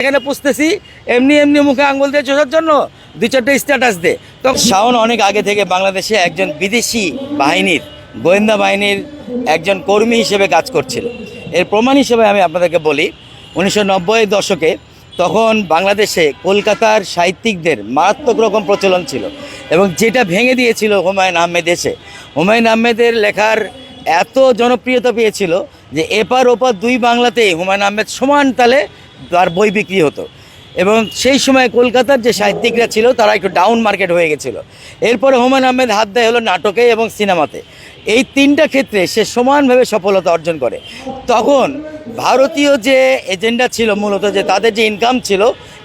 এখানে পুষতেছি এমনি এমনি মুখে আঙ্গুল দিয়ে চোষার জন্য দুই চারটে স্ট্যাটাস দে। তো শাওন অনেক আগে থেকে বাংলাদেশে একজন বিদেশি বাহিনীর গোয়েন্দা বাহিনীর একজন কর্মী হিসেবে কাজ করছিল। এর প্রমাণ হিসেবে আমি আপনাদেরকে বলি, 1990-এর দশকে তখন বাংলাদেশে কলকাতার সাহিত্যিকদের মারাত্মক রকম প্রচলন ছিল এবং যেটা ভেঙে দিয়েছিল হুমায়ুন আহমেদ এসে। হুমায়ুন আহমেদের লেখার এত জনপ্রিয়তা পেয়েছিল যে এপার ওপার দুই বাংলাতেই হুমায়ুন আহমেদ সমান তালে তার বই বিক্রি হতো এবং সেই সময় কলকাতার যে সাহিত্যিকরা ছিল তারা একটু ডাউন মার্কেট হয়ে গেছিলো। এরপরে হুমায়ুন আহমেদ হাত দেয় হলো নাটকে এবং সিনেমাতে। এই তিনটা ক্ষেত্রে সে সমানভাবে সফলতা অর্জন করে। তখন ভারতীয় যে এজেন্ডা ছিল মূলত, যে তাদের যে ইনকাম ছিল,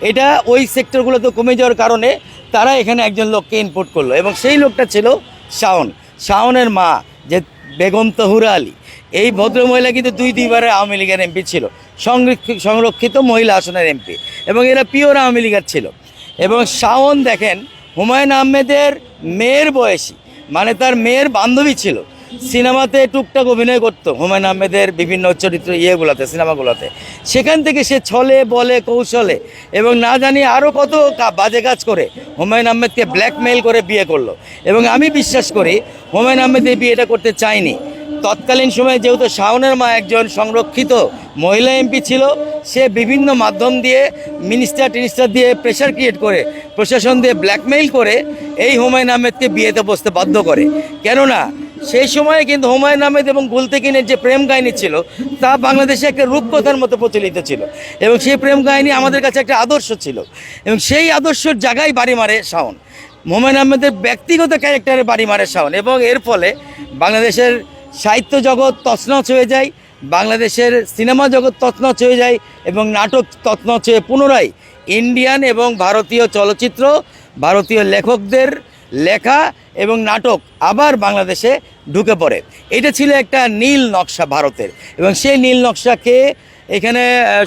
এটা ওই সেক্টরগুলোতে কমে যাওয়ার কারণে তারা এখানে একজন লোককে ইনপুট করলো এবং সেই লোকটা ছিল শাওন। শাওনের মা যে বেগম তহুরা আলী, এই ভদ্রমহিলা কিন্তু দুইবারের আওয়ামী লীগের এমপি ছিল, সংরক্ষিত মহিলা আসনের এমপি, এবং এরা পিওর আওয়ামী লীগের ছিল। এবং শাওন দেখেন হুমায়ুন আহমেদের মেয়ের বয়সী, মানে তার মেয়ের বান্ধবী ছিল, সিনেমাতে টুকটাক অভিনয় করতো হুমায়ুন আহমেদের বিভিন্ন চরিত্র ইয়েগুলোতে, সিনেমাগুলোতে। সেখান থেকে সে ছলে বলে কৌশলে এবং না জানি আরও কত বাজে কাজ করে হুমায়ুন আহমেদকে ব্ল্যাকমেইল করে বিয়ে করলো। এবং আমি বিশ্বাস করি হুমায়ুন আহমেদ এই বিয়েটা করতে চায়নি। তৎকালীন সময়ে যেহেতু শাওনের মা একজন সংরক্ষিত মহিলা এমপি ছিল, সে বিভিন্ন মাধ্যম দিয়ে মিনিস্টার দিয়ে প্রেশার ক্রিয়েট করে, প্রশাসন দিয়ে ব্ল্যাকমেইল করে এই হুমায়ুন আহমেদকে বিয়েতে বসতে বাধ্য করে। কেননা সেই সময়ে কিন্তু হুমায়ুন আহমেদ এবং গুলতেকিনের যে প্রেম কাহিনী ছিল তা বাংলাদেশে একটা রূপকথার মতো প্রচলিত ছিল এবং সেই প্রেম কাহিনী আমাদের কাছে একটা আদর্শ ছিল এবং সেই আদর্শের জায়গায় বাড়ি মারে শাওন। হুমায়ুন আহমেদের ব্যক্তিগত ক্যারেক্টারে বাড়ি মারে শাওন এবং এর ফলে বাংলাদেশের সাহিত্য জগৎ তছনছ হয়ে যায়, বাংলাদেশের সিনেমা জগৎ তছনছ হয়ে যায় এবং নাটক তছনছ হয়ে পুনরায় ইন্ডিয়ান এবং ভারতীয় চলচ্চিত্র, ভারতীয় লেখকদের লেখা এবং নাটক আবার বাংলাদেশে ঢুকে পড়ে। এটা ছিল একটা নীল নকশা ভারতের এবং সেই নীল নকশাকে এখানে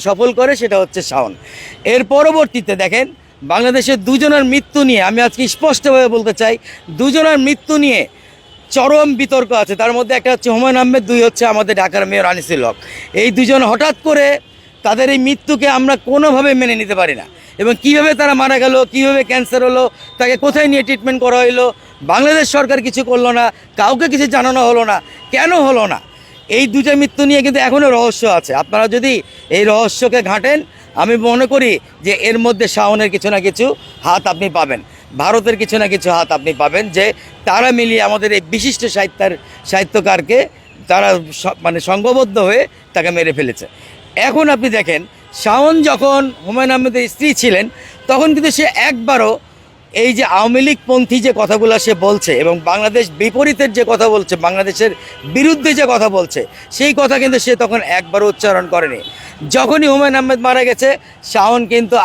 সফল করে সেটা হচ্ছে শাওন। এর পরবর্তীতে দেখেন বাংলাদেশের দুজনের মৃত্যু নিয়ে আমি আজকে স্পষ্টভাবে বলতে চাই, দুজনের মৃত্যু নিয়ে চরম বিতর্ক আছে। তার মধ্যে একটা হচ্ছে হুমায়ুন আহমেদ, দুই হচ্ছে আমাদের ঢাকার মেয়র আনিসুল হক। এই দুজন হঠাৎ করে তাদের এই মৃত্যুকে আমরা কোনোভাবে মেনে নিতে পারি না এবং কিভাবে তারা মারা গেল, কিভাবে ক্যান্সার হলো, তাকে কোথায় নিয়ে ট্রিটমেন্ট করা হইলো, বাংলাদেশ সরকার কিছু করলো না, কাউকে কিছু জানানো হলো না, কেন হলো না? এই দুটো মৃত্যু নিয়ে কিন্তু এখনও রহস্য আছে। আপনারা যদি এই রহস্যকে ঘাঁটেন, আমি মনে করি যে এর মধ্যে শাওনের কিছু না কিছু হাত আপনি পাবেন, ভারতের কিছু না কিছু হাত আপনি পাবেন, যে তারা মিলিয়ে আমাদের এই বিশিষ্ট সাহিত্যকারকে তারা মানে সংঘবদ্ধ হয়ে তাকে মেরে ফেলেছে। এখন আপনি দেখেন শাওন যখন হুমায়ুন আহমেদের স্ত্রী ছিলেন তখন কিন্তু সে একবারও এই যে আওয়ামী লীগপন্থী যে কথাগুলো সে বলছে এবং বাংলাদেশ বিপরীতের যে কথা বলছে, বাংলাদেশের বিরুদ্ধে যে কথা বলছে, সেই কথা কিন্তু সে তখন একবারও উচ্চারণ করেনি। যখনই হুমায়ুন আহমেদ মারা গেছে শাওন কিন্তু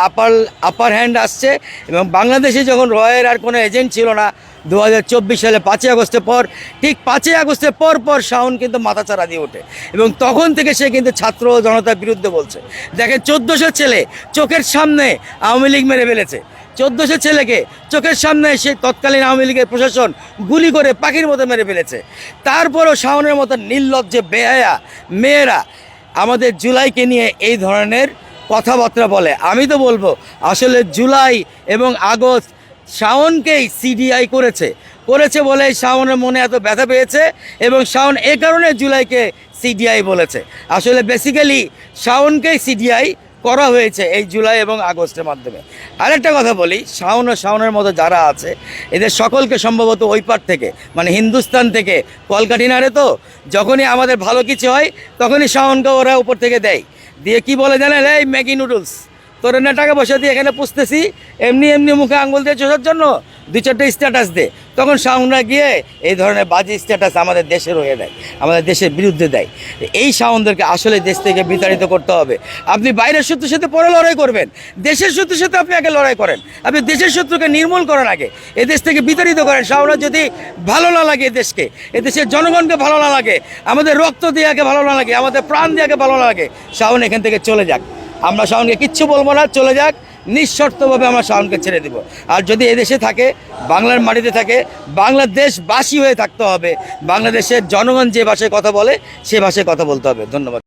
আপার হ্যান্ড আসছে এবং বাংলাদেশে যখন রয়ের আর কোনো এজেন্ট ছিল না 2024 সালে 5ই আগস্টের পর, ঠিক 5ই আগস্টের পর শাওন কিন্তু মাথাচাড়া দিয়ে ওঠে এবং তখন থেকে সে কিন্তু ছাত্র জনতার বিরুদ্ধে বলছে। দেখেন 1400 ছেলে চোখের সামনে আওয়ামী লীগ মেরে ফেলেছে, 1400 ছেলেকে চোখের সামনে সে তৎকালীন আওয়ামী লীগের প্রশাসন গুলি করে পাখির মতো মেরে ফেলেছে। তারপরও শাওনের মতো নির্লজ্জ বেহায়া মেয়েরা আমাদের জুলাইকে নিয়ে এই ধরনের কথাবার্তা বলে। আমি তো বলবো আসলে জুলাই এবং আগস্ট শাওনকেই সিডিআই করেছে বলে শাওনের মনে এত ব্যথা পেয়েছে এবং শাওন এ কারণে জুলাইকে সিডিআই বলেছে। আসলে বেসিক্যালি শাওনকেই সিডিআই করা হয়েছে এই জুলাই এবং আগস্টের মাধ্যমে। আরেকটা কথা বলি, শাওন ও শাওনের মতো যারা আছে এদের সকলকে সম্ভবত ওই পার থেকে, মানে হিন্দুস্তান থেকে কলকাঠি নাড়ে, তো যখনই আমাদের ভালো কিছু হয় তখনই শাওনকে ওরা উপর থেকে দেয়, দিয়ে কি বলে জানেন, এই ম্যাগি নুডলস তোর না টাকা পয়সা দিয়ে এখানে পুষতেছি এমনি এমনি মুখে আঙ্গুল দিয়ে চোষার জন্য দুই চারটে স্ট্যাটাস দে। তখন শাওনরা গিয়ে এই ধরনের বাজে স্ট্যাটাস আমাদের দেশের হয়ে দেয়, আমাদের দেশের বিরুদ্ধে দেয়। এই শাওনদেরকে আসলে দেশ থেকে বিতাড়িত করতে হবে। আপনি বাইরের শত্রুর সাথে পরে লড়াই করবেন, দেশের শত্রুর সাথে আপনি আগে লড়াই করেন। আপনি দেশের শত্রুকে নির্মূল করেন, আগে এ দেশ থেকে বিতাড়িত করেন। শাওনরা যদি ভালো না লাগে দেশকে, এ দেশের জনগণকে ভালো না লাগে, আমাদের রক্ত দিয়ে আগে ভালো না লাগে, আমাদের প্রাণ দিয়ে আগে ভালো না লাগে, শাওন এখান থেকে চলে যাক। আমরা শাওনকে কিচ্ছু বলবো না, চলে যাক, নিঃশর্তভাবে আমরা শাওনকে ছেড়ে দিব। আর যদি এদেশে থাকে, বাংলার মাটিতে থাকে, বাংলাদেশবাসী হয়ে থাকতে হবে, বাংলাদেশের জনগণ যে ভাষায় কথা বলে সে ভাষায় কথা বলতে হবে। ধন্যবাদ।